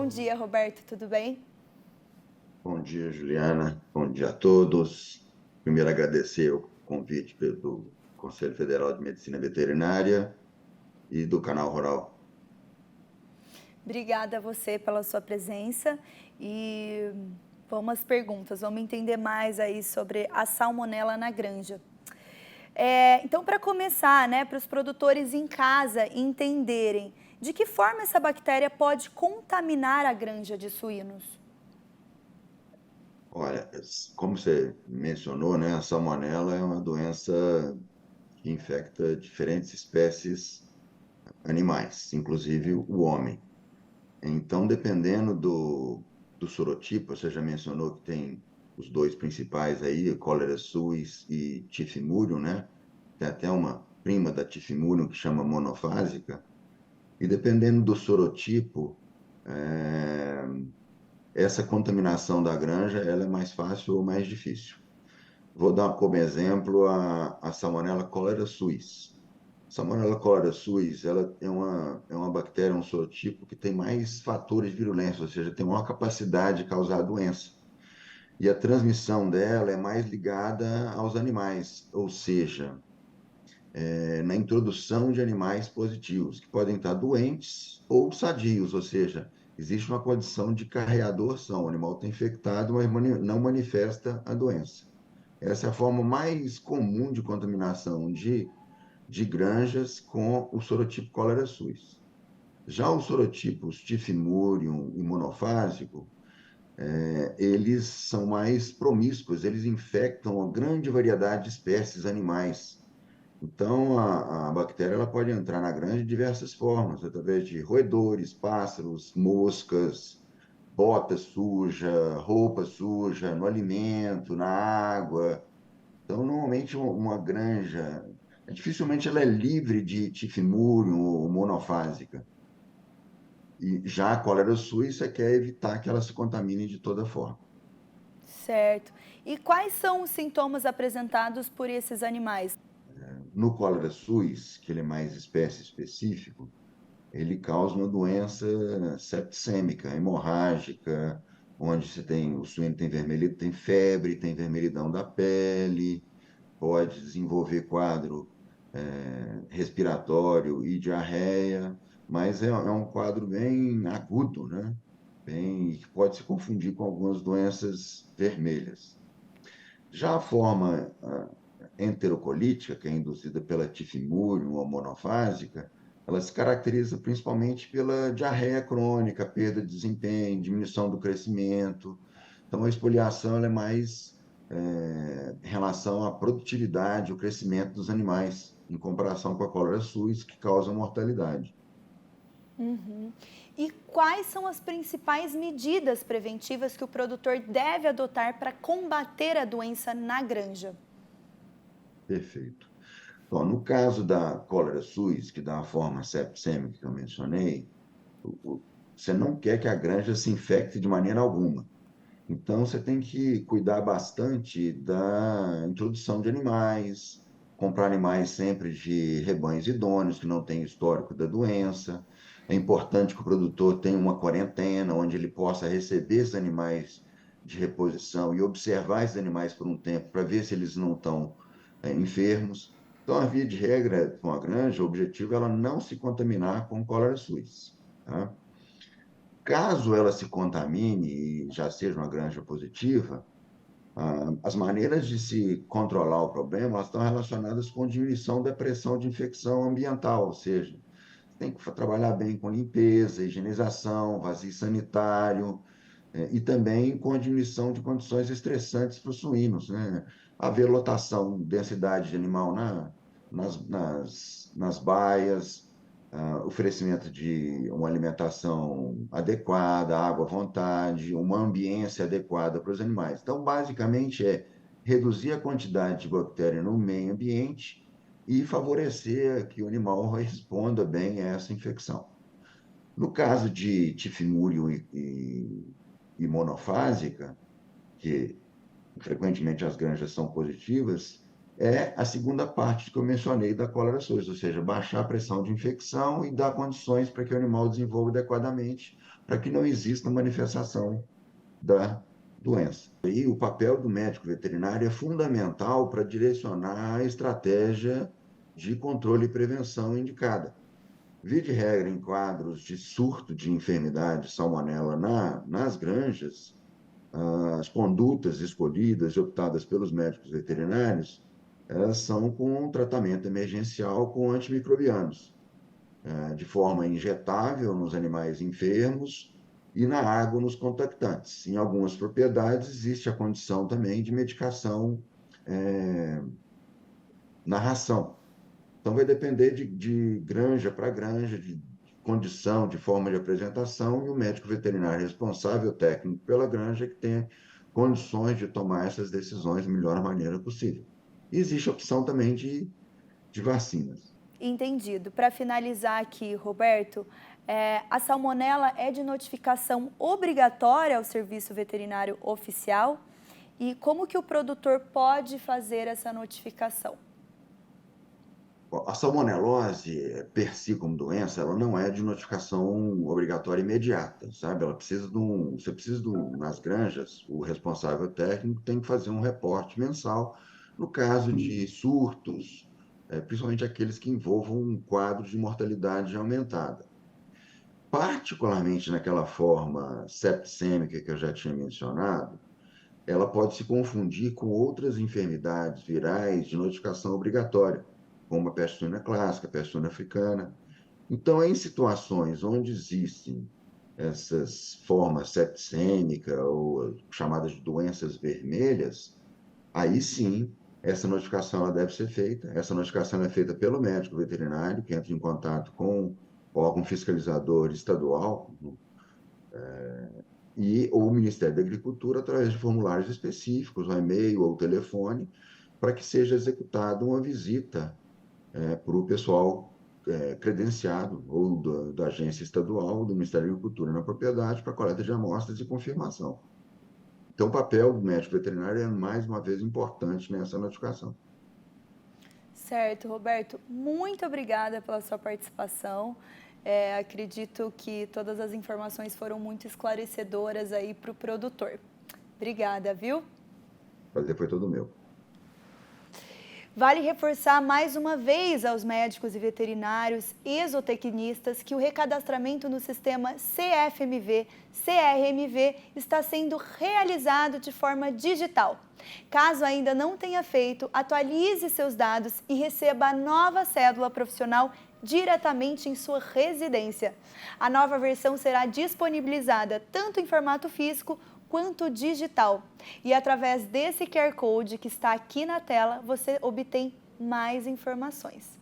Bom dia, Roberto, tudo bem? Bom dia, Juliana. Bom dia a todos. Primeiro, agradecer o convite do Conselho Federal de Medicina Veterinária e do Canal Rural. Obrigada a você pela sua presença e vamos às perguntas. Vamos entender mais aí sobre a salmonela na granja. Então, para começar, né, para os produtores em casa entenderem de que forma essa bactéria pode contaminar a granja de suínos. Olha, como você mencionou, né, a salmonela é uma doença que infecta diferentes espécies animais, inclusive o homem. Então, dependendo do sorotipo, você já mencionou que tem os dois principais aí, cólera suis e tifimurium, né? Tem até uma prima da tifimurium que chama monofásica. E dependendo do sorotipo, é, essa contaminação da granja, ela é mais fácil ou mais difícil. Vou dar como exemplo a Salmonella cholera suis. Salmonella cholera suis, ela é uma bactéria, um sorotipo que tem mais fatores de virulência, ou seja, tem maior capacidade de causar a doença. E a transmissão dela é mais ligada aos animais, ou seja, na introdução de animais positivos, que podem estar doentes ou sadios, ou seja, existe uma condição de carreador-são. O animal está infectado, mas não manifesta a doença. Essa é a forma mais comum de contaminação de granjas com o sorotipo cólera suis. Já os sorotipos tifimurium e monofásico, eles são mais promíscuos, eles infectam uma grande variedade de espécies animais. Então, a bactéria ela pode entrar na granja de diversas formas, através de roedores, pássaros, moscas, bota suja, roupa suja, no alimento, na água. Então, normalmente, uma granja, dificilmente ela é livre de tifimurium ou monofásica. E já a cólera suíça quer evitar que ela se contamine de toda forma. Certo. E quais são os sintomas apresentados por esses animais? No cólera suis, que ele é mais espécie específico, ele causa uma doença septicêmica, hemorrágica, onde você tem, o suíno tem vermelhidão, tem febre, tem vermelhidão da pele, pode desenvolver quadro respiratório e diarreia, mas é um quadro bem agudo, né? Bem, que pode se confundir com algumas doenças vermelhas. Já a forma enterocolítica, que é induzida pela tifimurium ou monofásica, ela se caracteriza principalmente pela diarreia crônica, perda de desempenho, diminuição do crescimento. Então, a espoliação ela é mais em relação à produtividade, o crescimento dos animais, em comparação com a cólera suis, que causa mortalidade. Uhum. E quais são as principais medidas preventivas que o produtor deve adotar para combater a doença na granja? Perfeito. Bom, no caso da cólera suis, que dá a forma septicêmica que eu mencionei, você não quer que a granja se infecte de maneira alguma. Então, você tem que cuidar bastante da introdução de animais, comprar animais sempre de rebanhos idôneos, que não têm histórico da doença. É importante que o produtor tenha uma quarentena, onde ele possa receber esses animais de reposição e observar esses animais por um tempo, para ver se eles não estão enfermos. Então, a via de regra com a granja, o objetivo é ela não se contaminar com cólera suis. Tá? Caso ela se contamine e já seja uma granja positiva, as maneiras de se controlar o problema elas estão relacionadas com diminuição da pressão de infecção ambiental, ou seja, tem que trabalhar bem com limpeza, higienização, vazio sanitário, e também com a diminuição de condições estressantes para os suínos, né? Haver lotação, densidade de animal nas baias, oferecimento de uma alimentação adequada, água à vontade, uma ambiência adequada para os animais. Então, basicamente, é reduzir a quantidade de bactéria no meio ambiente e favorecer que o animal responda bem a essa infecção. No caso de tifimúrio e monofásica, que frequentemente as granjas são positivas, é a segunda parte que eu mencionei da cólera suis, ou seja, baixar a pressão de infecção e dar condições para que o animal desenvolva adequadamente, para que não exista manifestação da doença. E o papel do médico veterinário é fundamental para direcionar a estratégia de controle e prevenção indicada. Via de regra, em quadros de surto de enfermidade salmonela nas granjas, as condutas escolhidas e optadas pelos médicos veterinários, elas são com tratamento emergencial com antimicrobianos, de forma injetável nos animais enfermos e na água nos contactantes. Em algumas propriedades existe a condição também de medicação na ração. Então vai depender de granja para granja, de condição, de forma de apresentação, e o médico veterinário responsável técnico pela granja que tem condições de tomar essas decisões da melhor maneira possível. E existe a opção também de vacinas. Entendido. Para finalizar aqui, Roberto, a salmonela é de notificação obrigatória ao serviço veterinário oficial? E como que o produtor pode fazer essa notificação? A salmonelose, per si como doença, ela não é de notificação obrigatória imediata, sabe? Você precisa nas granjas, o responsável técnico tem que fazer um reporte mensal no caso de surtos, principalmente aqueles que envolvam um quadro de mortalidade aumentada. Particularmente naquela forma septicêmica que eu já tinha mencionado, ela pode se confundir com outras enfermidades virais de notificação obrigatória, como a peste suína clássica, a peste suína africana. Então, em situações onde existem essas formas septicêmicas ou chamadas de doenças vermelhas, aí sim, essa notificação ela deve ser feita. Essa notificação é feita pelo médico veterinário, que entra em contato com o órgão fiscalizador estadual, ou o Ministério da Agricultura através de formulários específicos, ou e-mail ou telefone, para que seja executada uma visita para o pessoal credenciado ou da agência estadual do Ministério da Agricultura na propriedade para coleta de amostras e confirmação. Então, o papel do médico veterinário é, mais uma vez, importante nessa notificação. Certo, Roberto. Muito obrigada pela sua participação. Acredito que todas as informações foram muito esclarecedoras aí para o produtor. Obrigada, viu? O prazer foi todo meu. Vale reforçar mais uma vez aos médicos e veterinários e zootecnistas que o recadastramento no sistema CFMV-CRMV está sendo realizado de forma digital. Caso ainda não tenha feito, atualize seus dados e receba a nova cédula profissional diretamente em sua residência. A nova versão será disponibilizada tanto em formato físico quanto digital. E através desse QR Code que está aqui na tela, você obtém mais informações.